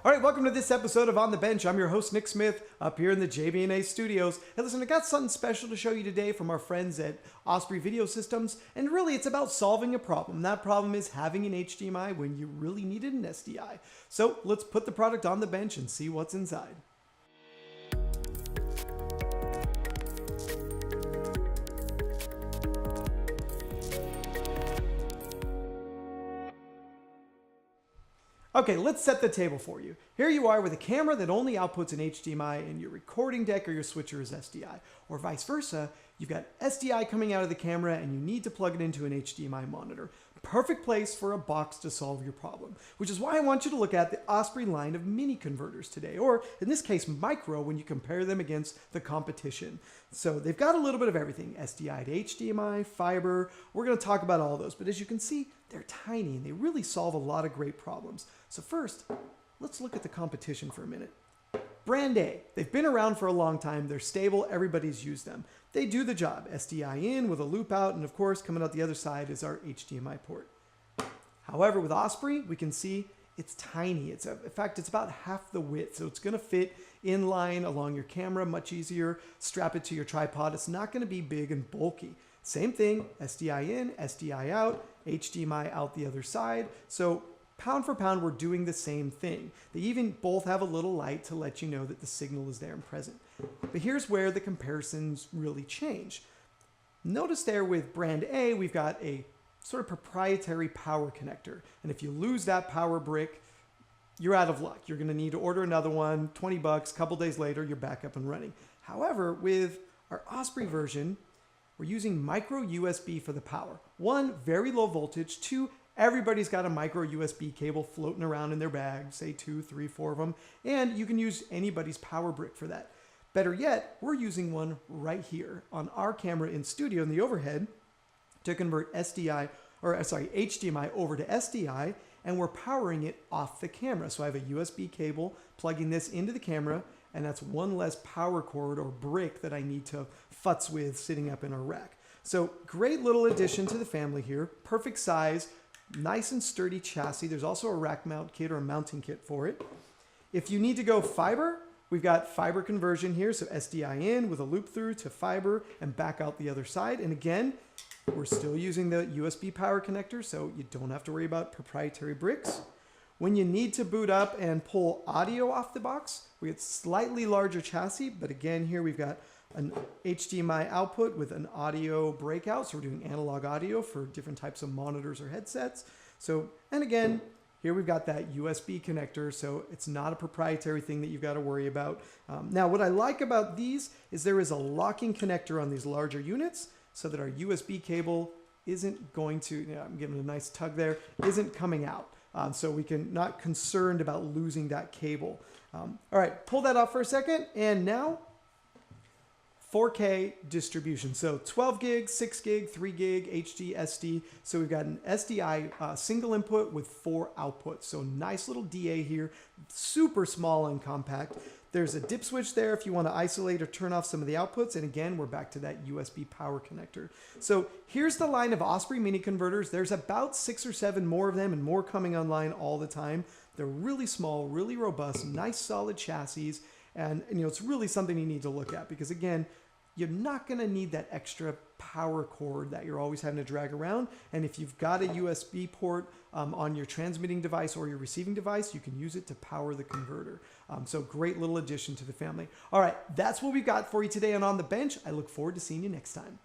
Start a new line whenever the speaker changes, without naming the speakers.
All right, welcome to this episode of On the Bench. I'm your host, Nick Smith, up here in the JB&A studios. Hey, listen, I got something special to show you today from our friends at Osprey Video Systems, and really it's about solving a problem. That problem is having an HDMI when you really needed an SDI. So let's put the product on the bench and see what's inside. Okay, let's set the table for you. Here you are with a camera that only outputs an HDMI and your recording deck or your switcher is SDI. Or vice versa, you've got SDI coming out of the camera and you need to plug it into an HDMI monitor. Perfect place for a box to solve your problem, which is why I want you to look at the Osprey line of mini converters today, or in this case, micro when you compare them against the competition. So they've got a little bit of everything, SDI to HDMI, fiber. We're gonna talk about all those, but as you can see, they're tiny and they really solve a lot of great problems. So first, let's look at the competition for a minute. Brand A, they've been around for a long time, they're stable, everybody's used them. They do the job, SDI in with a loop out, and of course, coming out the other side is our HDMI port. However, with Osprey, we can see it's tiny. In fact, it's about half the width, so it's gonna fit in line along your camera, much easier. Strap it to your tripod, it's not gonna be big and bulky. Same thing, SDI in, SDI out, HDMI out the other side. So pound for pound, we're doing the same thing. They even both have a little light to let you know that the signal is there and present. But here's where the comparisons really change. Notice there with brand A, we've got a sort of proprietary power connector. And if you lose that power brick, you're out of luck. You're gonna need to order another one, 20 bucks, a couple days later, you're back up and running. However, with our Osprey version, we're using micro USB for the power. One, very low voltage. Two, everybody's got a micro USB cable floating around in their bag, say 2, 3, 4 of them, and you can use anybody's power brick for that. Better yet, we're using one right here on our camera in studio in the overhead to convert HDMI over to SDI, and we're powering it off the camera. So I have a USB cable plugging this into the camera, and that's one less power cord or brick that I need to futz with sitting up in our rack. So great little addition to the family here, perfect size, nice and sturdy chassis. There's also a rack mount kit or a mounting kit for it. If you need to go fiber, we've got fiber conversion here. So SDI in with a loop through to fiber and back out the other side. And again, we're still using the USB power connector, so you don't have to worry about proprietary bricks. When you need to boot up and pull audio off the box, we get slightly larger chassis, but again, here we've got an HDMI output with an audio breakout. So we're doing analog audio for different types of monitors or headsets. So, and again, here we've got that USB connector. So it's not a proprietary thing that you've got to worry about. Now, what I like about these is there is a locking connector on these larger units so that our USB cable isn't going to, I'm giving it a nice tug there, isn't coming out. So we can not concerned about losing that cable. All right, pull that off for a second. And now 4K distribution. So 12 gig, 6 gig, 3 gig, HD, SD. So we've got an SDI single input with 4 outputs. So nice little DA here, super small and compact. There's a dip switch there if you want to isolate or turn off some of the outputs. And again, we're back to that USB power connector. So here's the line of Osprey mini converters. There's about 6 or 7 more of them and more coming online all the time. They're really small, really robust, nice solid chassis. And it's really something you need to look at because again, you're not going to need that extra power cord that you're always having to drag around. And if you've got a USB port on your transmitting device or your receiving device, you can use it to power the converter. So great little addition to the family. All right, that's what we've got for you today on the Bench. I look forward to seeing you next time.